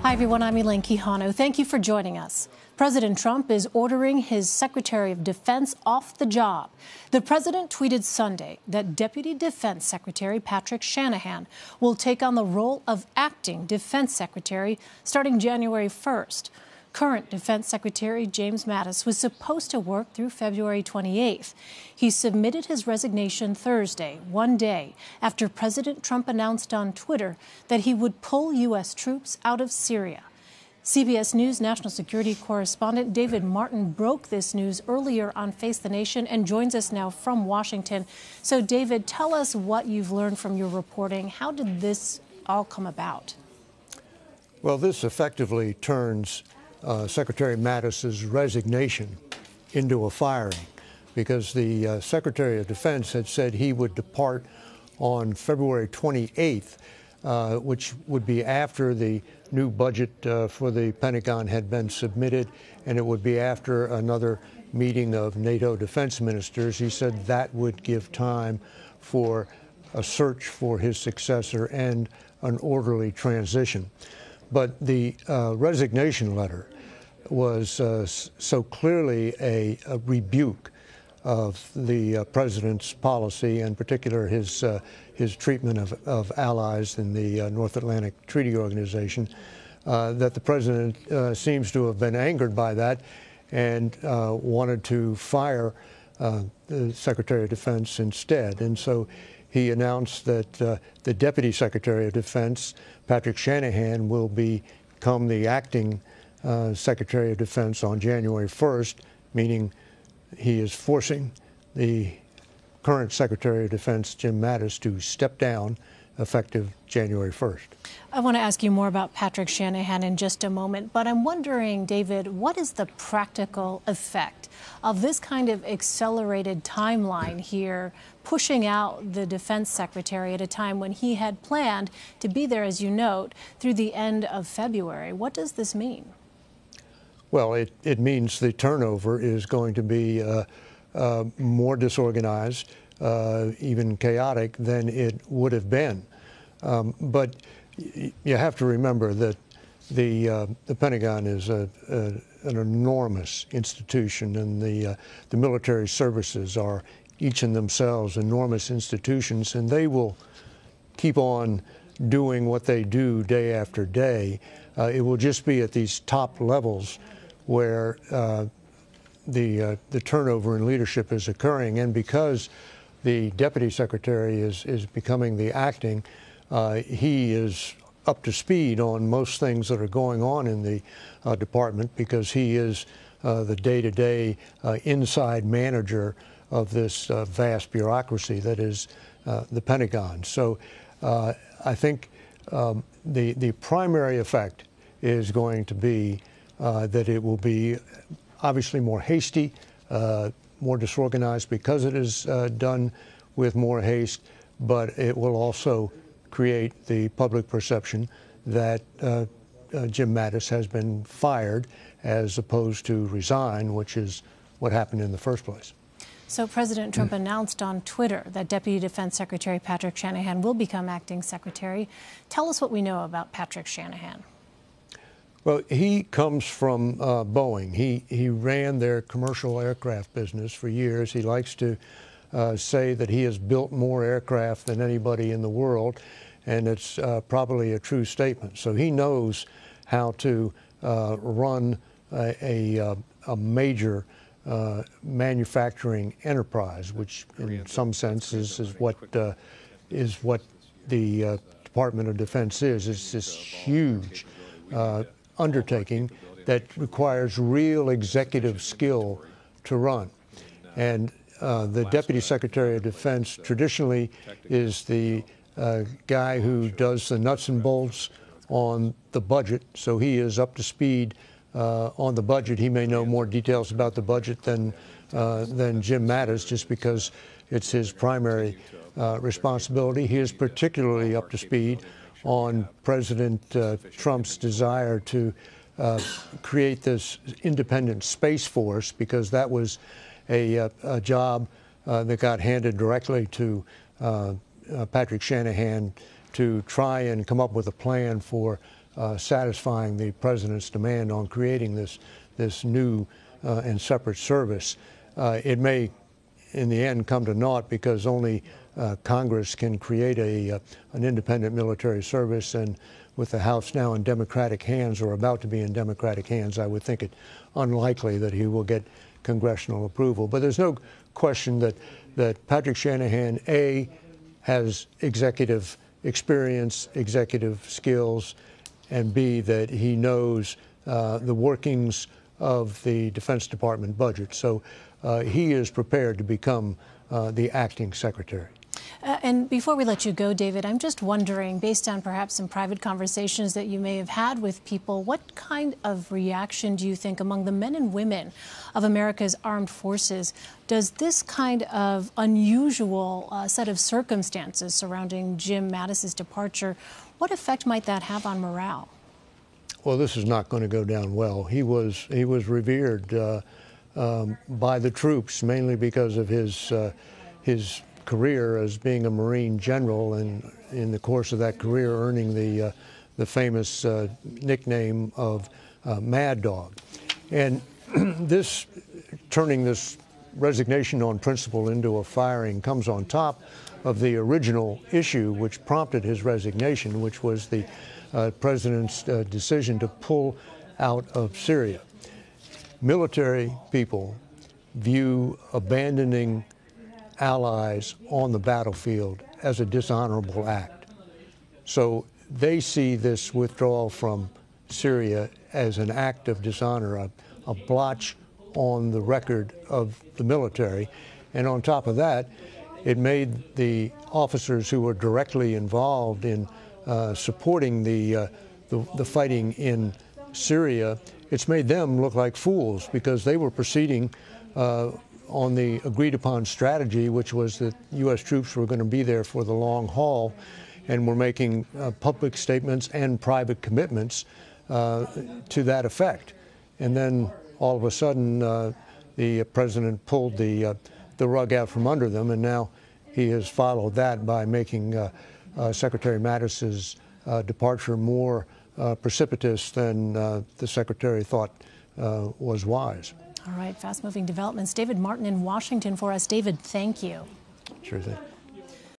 Hi, everyone. I'm Elaine Quijano. Thank you for joining us. President Trump is ordering his Secretary of Defense off the job. The president tweeted Sunday that Deputy Defense Secretary Patrick Shanahan will take on the role of acting Defense Secretary starting January 1st. Current Defense Secretary James Mattis was supposed to work through February 28th. He submitted his resignation Thursday, one day after President Trump announced on Twitter that he would pull U.S. troops out of Syria. CBS News national security correspondent David Martin broke this news earlier on Face the Nation and joins us now from Washington. So, David, tell us what you've learned from your reporting. How did this all come about? Well, this effectively turns Secretary Mattis's resignation into a firing, because the Secretary of Defense had said he would depart on February 28th, which would be after the new budget for the Pentagon had been submitted, and it would be after another meeting of NATO defense ministers. He said that would give time for a search for his successor and an orderly transition. But the resignation letter was so clearly a rebuke of the president's policy, in particular his treatment of allies in the North Atlantic Treaty Organization, that the president seems to have been angered by that and wanted to fire the Secretary of Defense instead. And so he announced that the Deputy Secretary of Defense, Patrick Shanahan, will become the acting Secretary of Defense on January 1st, meaning he is forcing the current Secretary of Defense, Jim Mattis, to step down effective January 1st. I want to ask you more about Patrick Shanahan in just a moment, but I'm wondering, David, what is the practical effect of this kind of accelerated timeline here, pushing out the defense secretary at a time when he had planned to be there, as you note, through the end of February? What does this mean? Well, it means the turnover is going to be more disorganized, even chaotic than it would have been. But you have to remember that the Pentagon is an enormous institution, and the military services are each in themselves enormous institutions, and they will keep on doing what they do day after day. It will just be at these top levels where the turnover in leadership is occurring, and because the deputy secretary is becoming the acting, he is up to speed on most things that are going on in the department, because he is the day-to-day inside manager of this vast bureaucracy that is the Pentagon. So I think the primary effect is going to be that it will be obviously more hasty, more disorganized because it is done with more haste, but it will also create the public perception that Jim Mattis has been fired as opposed to resign, which is what happened in the first place. So President Trump announced on Twitter that Deputy Defense Secretary Patrick Shanahan will become acting secretary. Tell us what we know about Patrick Shanahan. Well, he comes from Boeing. He ran their commercial aircraft business for years. He likes to say that he has built more aircraft than anybody in the world, and it's probably a true statement. So he knows how to run a major manufacturing enterprise, which in some sense is what the Department of Defense is. It's this huge undertaking that requires real executive skill to run. And the Deputy Secretary of Defense traditionally is the guy who does the nuts and bolts on the budget, so he is up to speed on the budget. He may know more details about the budget than Jim Mattis, just because it's his primary responsibility. He is particularly up to speed on President Trump's desire to create this independent Space Force, because that was a job that got handed directly to Patrick Shanahan to try and come up with a plan for satisfying the president's demand on creating this new and separate service. It may, in the end, come to naught because only Congress can create an independent military service, and with the House now in Democratic hands, or about to be in Democratic hands, I would think it unlikely that he will get congressional approval. But there's no question that Patrick Shanahan, A, has executive experience, executive skills, and B, that he knows the workings of the Defense Department budget. So he is prepared to become the acting secretary. And before we let you go, David, I'm just wondering, based on perhaps some private conversations that you may have had with people, what kind of reaction do you think among the men and women of America's armed forces does this kind of unusual set of circumstances surrounding Jim Mattis's departure, what effect might that have on morale? Well, this is not going to go down well. He was revered by the troops, mainly because of his career as being a Marine general, and in the course of that career earning the famous nickname of Mad Dog. And turning this resignation on principle into a firing comes on top of the original issue which prompted his resignation, which was the president's decision to pull out of Syria. Military people view abandoning allies on the battlefield as a dishonorable act. So they see this withdrawal from Syria as an act of dishonor, a blotch on the record of the military. And on top of that, it made the officers who were directly involved in supporting the fighting in Syria, it's made them look like fools because they were proceeding on the agreed-upon strategy, which was that U.S. troops were going to be there for the long haul, and were making public statements and private commitments to that effect. And then all of a sudden, the president pulled the rug out from under them, and now he has followed that by making Secretary Mattis's departure more precipitous than the secretary thought was wise. All right, fast-moving developments. David Martin in Washington for us. David, thank you. Sure thing.